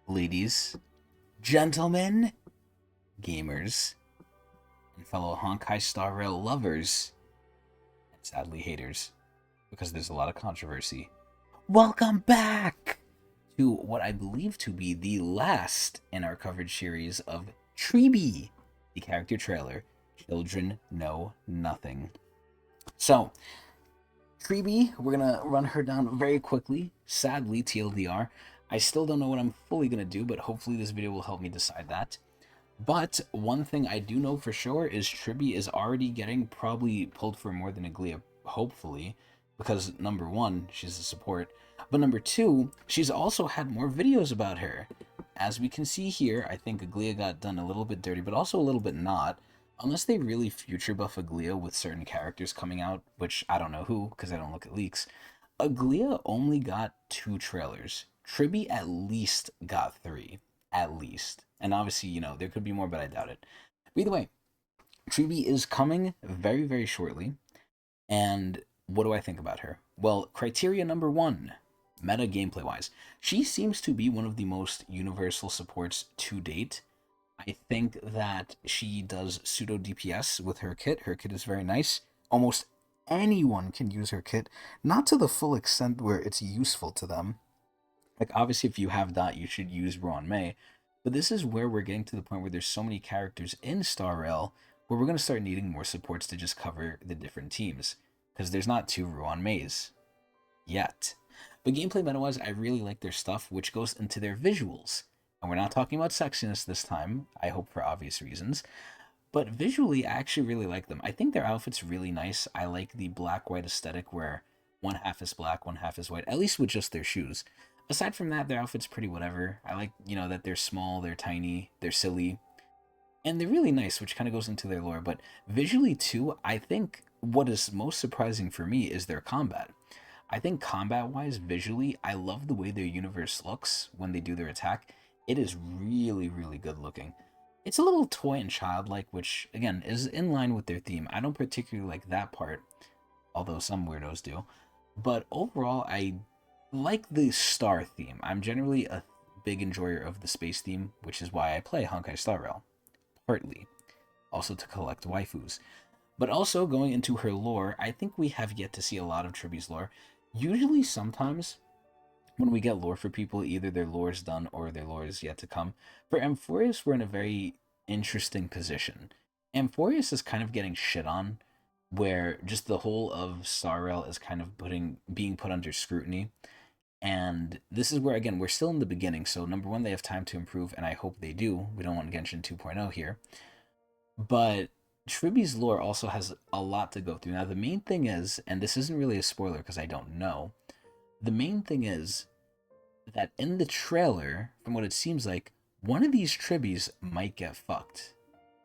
Ladies, gentlemen, gamers, and fellow Honkai Star Rail lovers, and sadly haters, because there's a lot of controversy. Welcome back to what I believe to be the last in our coverage series of Tribbie, the character trailer, Children Know Nothing. So, Tribbie, we're gonna run her down very quickly. Sadly, TLDR, I still don't know what I'm fully gonna do, but hopefully this video will help me decide that. But one thing I do know for sure is Tribbie is already getting probably pulled for more than Aglia, hopefully, because number one, she's a support, but number two, she's also had more videos about her. As we can see here, I think Aglia got done a little bit dirty, but also a little bit not. Unless they really future buff Aglia with certain characters coming out, which I don't know who, because I don't look at leaks, Aglia only got 2 trailers. Tribbie at least got 3. At least. And obviously, you know, there could be more, but I doubt it. But either way, Tribbie is coming very, very shortly. And what do I think about her? Well, criteria number 1, meta gameplay wise. She seems to be one of the most universal supports to date. I think that she does pseudo DPS with her kit. Her kit is very nice. Almost anyone can use her kit, not to the full extent where it's useful to them. Like, obviously, if you have that, you should use Ruan Mei. But this is where we're getting to the point where there's so many characters in Star Rail where we're going to start needing more supports to just cover the different teams. Because there's not 2 Ruan Meis yet. But gameplay meta-wise, I really like their stuff, which goes into their visuals. And we're not talking about sexiness this time, I hope for obvious reasons. But visually, I actually really like them. I think their outfit's really nice. I like the black-white aesthetic where one half is black, one half is white, at least with just their shoes. Aside from that, their outfit's pretty whatever. I like, you know, that they're small, they're tiny, they're silly. And they're really nice, which kind of goes into their lore. But visually, too, I think what is most surprising for me is their combat. I think combat-wise, visually, I love the way their universe looks when they do their attack. It is really, really good looking. It's a little toy and childlike, which, again, is in line with their theme. I don't particularly like that part, although some weirdos do. But overall, I like the star theme. I'm generally a big enjoyer of the space theme, which is why I play Honkai Star Rail. Partly. Also to collect waifus. But also, going into her lore, I think we have yet to see a lot of Tribbie's lore. Usually, sometimes, when we get lore for people, either their lore is done or their lore is yet to come. For Amphorius, we're in a very interesting position. Amphorius is kind of getting shit on, where just the whole of Star Rail is kind of being put under scrutiny. And this is where, again, we're still in the beginning, so number one, they have time to improve, and I hope they do. We don't want Genshin 2.0 here. But Tribbie's lore also has a lot to go through. Now, the main thing is, and this isn't really a spoiler because I don't know, the main thing is that in the trailer, from what it seems like, one of these Tribbies might get fucked.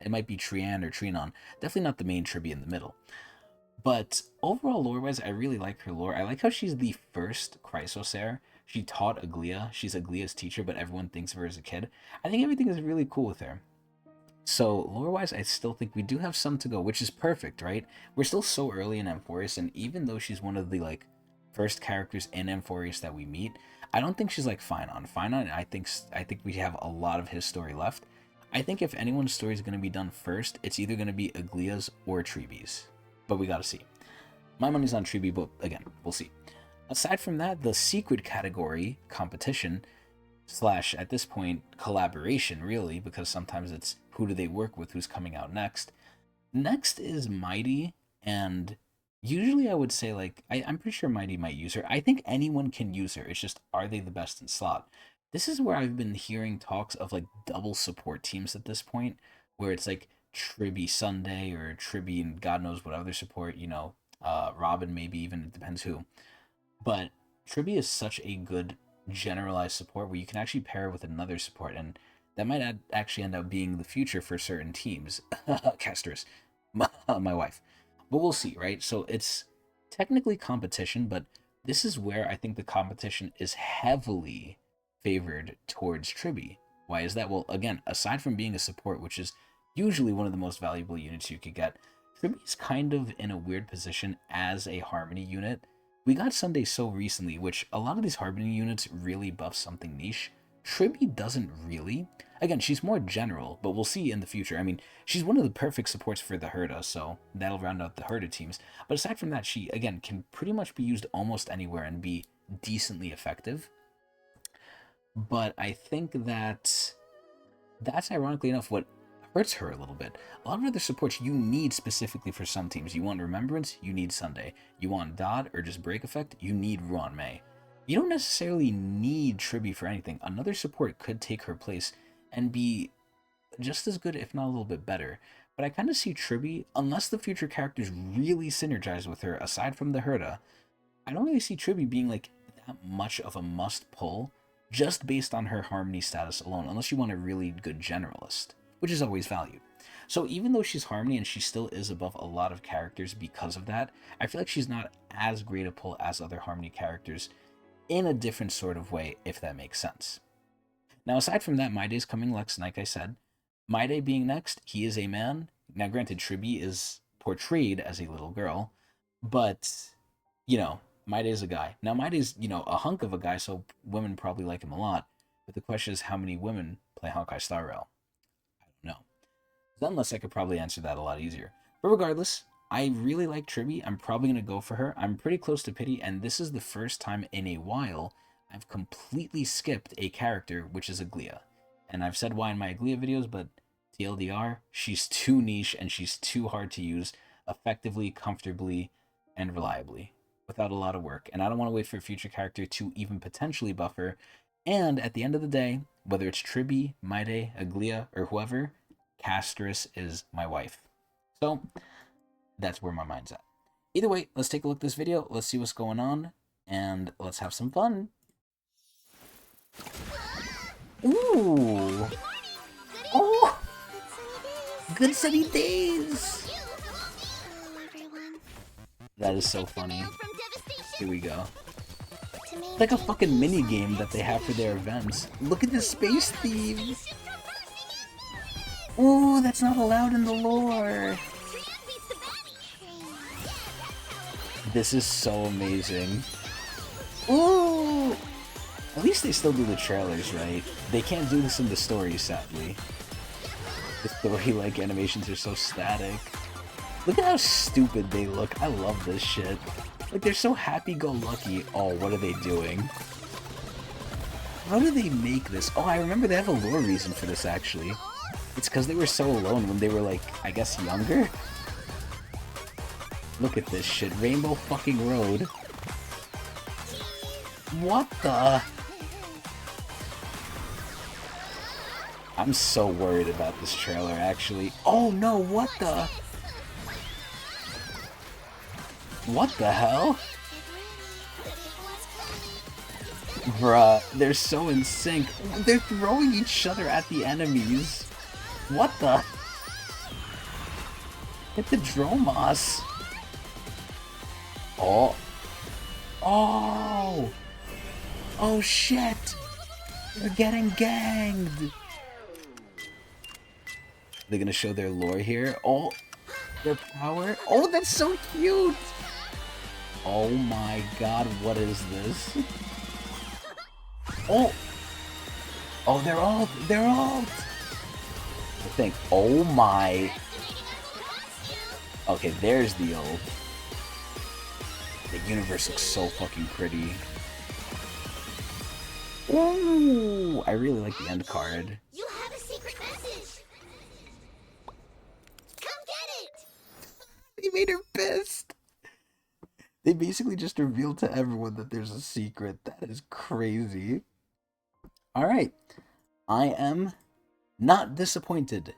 It might be Trian or Trinon. Definitely not the main Tribbie in the middle. But overall lore-wise, I really like her lore. I like how she's the first Chrysosaur. She taught Aglia. She's Aglia's teacher, but everyone thinks of her as a kid. I think everything is really cool with her. So, lore-wise, I still think we do have some to go, which is perfect, right? We're still so early in Amphorius, and even though she's one of the, like, first characters in Amphorius that we meet, I don't think she's like Finon. Finon, I think we have a lot of his story left. I think if anyone's story is going to be done first, it's either going to be Aglia's or Tribbie's. But we gotta see. My money's on Tribbie, but again, we'll see. Aside from that, the secret category competition / at this point collaboration, really, because sometimes it's who do they work with, who's coming out next. Next is Mighty, and usually I would say, like, I'm pretty sure Mighty might use her. I think anyone can use her. It's just, are they the best in slot? This is where I've been hearing talks of, like, double support teams at this point, where it's, like, Tribbie Sunday or Tribbie and God knows what other support, you know, Robin maybe even, it depends who. But Tribbie is such a good generalized support where you can actually pair with another support, and that might actually end up being the future for certain teams. Casters, my wife. But we'll see, right? So it's technically competition, but this is where I think the competition is heavily favored towards Tribbie. Why is that? Well, again, aside from being a support, which is usually one of the most valuable units you could get, Tribbie's kind of in a weird position as a Harmony unit, We got Sunday so recently, which a lot of these Harmony units really buff something niche. Tribbie doesn't really. Again, she's more general, but we'll see in the future. I mean, she's one of the perfect supports for the Herda, so that'll round out the Herda teams. But aside from that, she, again, can pretty much be used almost anywhere and be decently effective. But I think that that's ironically enough what hurts her a little bit. A lot of other supports you need specifically for some teams. You want Remembrance, you need Sunday. You want Dot or just Break Effect, you need Ruan Mei. You don't necessarily need Tribbie for anything. Another support could take her place and be just as good, if not a little bit better. But I kind of see Tribbie, unless the future characters really synergize with her, aside from the Herda, I don't really see Tribbie being like that much of a must pull just based on her Harmony status alone, unless you want a really good generalist, which is always valued. So even though she's Harmony and she still is above a lot of characters because of that, I feel like she's not as great a pull as other Harmony characters in a different sort of way, if that makes sense. Now, aside from that, My Day's coming next, like I said. My Day being next, he is a man. Now, granted, Tribbie is portrayed as a little girl, but, you know, My Day's a guy. Now, My Day's, you know, a hunk of a guy, so women probably like him a lot. But the question is, how many women play Honkai Star Rail? I don't know. Unless I could probably answer that a lot easier. But regardless, I really like Tribbie. I'm probably going to go for her. I'm pretty close to Pity, and this is the first time in a while I've completely skipped a character, which is Aglia. And I've said why in my Aglia videos, but TLDR, she's too niche and she's too hard to use effectively, comfortably, and reliably without a lot of work. And I don't want to wait for a future character to even potentially buff her. And at the end of the day, whether it's Tribbie, My Day, Aglia, or whoever, Castress is my wife. So that's where my mind's at. Either way, let's take a look at this video. Let's see what's going on, and let's have some fun. Ooh! Oh! Good sunny days! That is so funny. Here we go. It's like a fucking mini game that they have for their events. Look at the space theme! Ooh, that's not allowed in the lore! This is so amazing. Ooh! At least they still do the trailers, right? They can't do this in the story, sadly. The story-like animations are so static. Look at how stupid they look. I love this shit. Like, they're so happy-go-lucky. Oh, what are they doing? How do they make this? Oh, I remember they have a lore reason for this, actually. It's because they were so alone when they were, like, I guess younger? Look at this shit. Rainbow fucking Road. What the? I'm so worried about this trailer, actually. Oh no, what the? What the hell? Bruh, they're so in sync. They're throwing each other at the enemies. What the? Hit the Dromos. Oh. Oh! Oh shit! They're getting ganged! They're gonna show their lore here. Oh! Their power. Oh, that's so cute! Oh my god, what is this? Oh! Oh, they're all! They're all! I think. Oh my! Okay, there's the ult. The universe looks so fucking pretty. Ooh, I really like the end card. You have a secret message. Come get it. They made her pissed. They basically just revealed to everyone that there's a secret. That is crazy. Alright. I am not disappointed.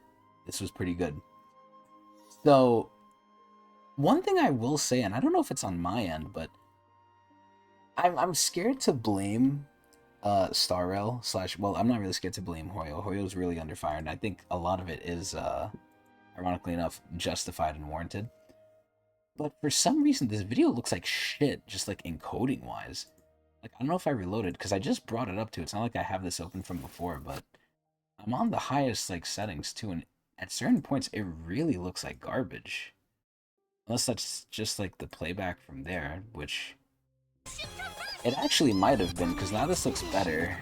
This was pretty good. So, one thing I will say, and I don't know if it's on my end, but I'm scared to blame Star Rail / well, I'm not really scared to blame Hoyo. Hoyo's really under fire, and I think a lot of it is, ironically enough, justified and warranted. But for some reason, this video looks like shit, just like encoding-wise. Like, I don't know if I reloaded, because I just brought it up too. It's not like I have this open from before, but I'm on the highest, like, settings too, and at certain points, it really looks like garbage. Unless that's just, like, the playback from there, which It actually might have been, because now this looks better.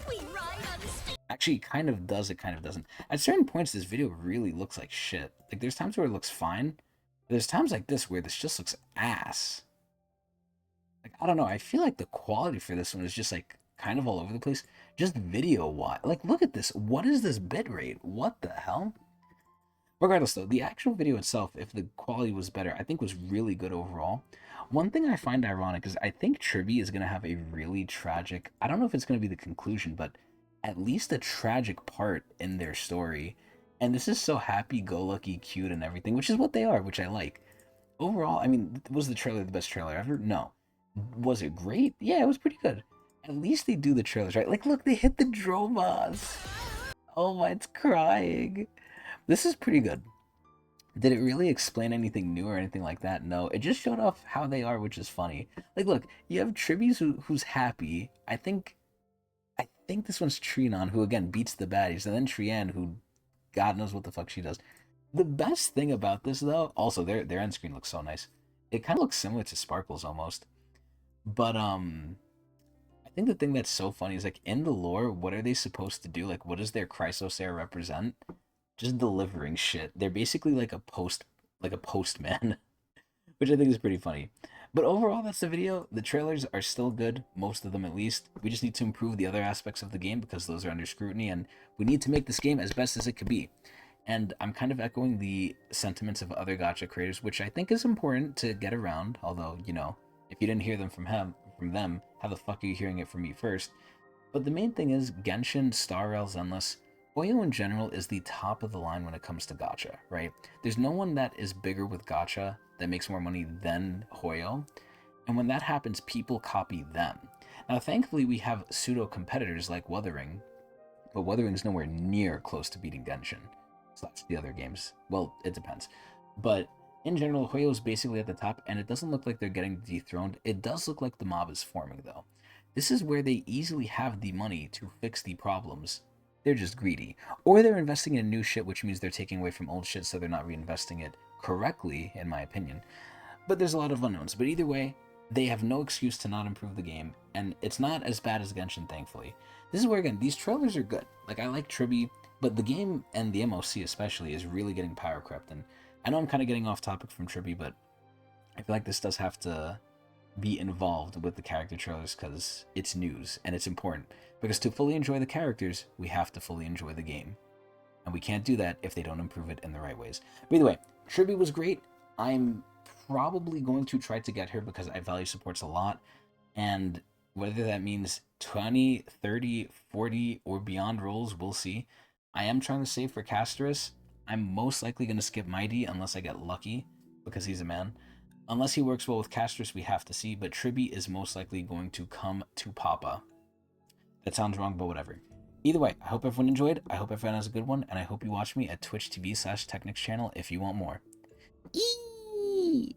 We ride on the Actually, it kind of does, it kind of doesn't. At certain points, this video really looks like shit. Like, there's times where it looks fine. There's times like this where this just looks ass. Like, I don't know, I feel like the quality for this one is just, like, kind of all over the place. Just video-wise. Like, look at this. What is this bitrate? What the hell? Regardless, though, the actual video itself, if the quality was better, I think was really good overall. One thing I find ironic is I think Tribbie is going to have a really tragic, I don't know if it's going to be the conclusion, but at least a tragic part in their story. And this is so happy-go-lucky, cute, and everything, which is what they are, which I like. Overall, I mean, was the trailer the best trailer ever? No. Was it great? Yeah, it was pretty good. At least they do the trailers right. Like, look, they hit the Dromas. Oh my, it's crying. This is pretty good. Did it really explain anything new or anything like that? No, it just showed off how they are, which is funny. Like, look, you have Tribbie who's happy. I think this one's Trinon, who again beats the baddies, and then Trian, who God knows what the fuck she does. The best thing about this, though, also their end screen looks so nice. It kind of looks similar to Sparkles almost, but I think the thing that's so funny is, like, in the lore, what are they supposed to do? Like, what does their Chrysosaur represent? Just delivering shit. They're basically like a postman, which I think is pretty funny. But overall, that's the video. The trailers are still good, most of them at least. We just need to improve the other aspects of the game because those are under scrutiny, and we need to make this game as best as it could be. And I'm kind of echoing the sentiments of other gacha creators, which I think is important to get around. Although, you know, if you didn't hear them from them, how the fuck are you hearing it from me first? But the main thing is Genshin, Star Rail, Zenless, Hoyo in general is the top of the line when it comes to gacha, right? There's no one that is bigger with gacha that makes more money than Hoyo. And when that happens, people copy them. Now, thankfully, we have pseudo-competitors like Wuthering, but Wuthering's nowhere near close to beating Genshin. Slash the other games. Well, it depends. But in general, Hoyo's basically at the top, and it doesn't look like they're getting dethroned. It does look like the mob is forming, though. This is where they easily have the money to fix the problems. They're just greedy. Or they're investing in new shit, which means they're taking away from old shit, so they're not reinvesting it correctly, in my opinion. But there's a lot of unknowns. But either way, they have no excuse to not improve the game, and it's not as bad as Genshin, thankfully. This is where, again, these trailers are good. Like, I like Tribbie, but the game, and the MOC especially, is really getting power crept. And I know I'm kind of getting off topic from Tribbie, but I feel like this does have to be involved with the character trailers because it's news and it's important. Because to fully enjoy the characters, we have to fully enjoy the game. And we can't do that if they don't improve it in the right ways. But either way, Tribbie was great. I'm probably going to try to get her because I value supports a lot. And whether that means 20, 30, 40, or beyond roles, we'll see. I am trying to save for Casterus. I'm most likely going to skip Mighty unless I get lucky because he's a man. Unless he works well with Casterus, we have to see. But Tribbie is most likely going to come to Papa. That sounds wrong, but whatever. Either way, I hope everyone enjoyed. I hope everyone has a good one. And I hope you watch me at twitch.tv/Tecnics channel if you want more. Eee!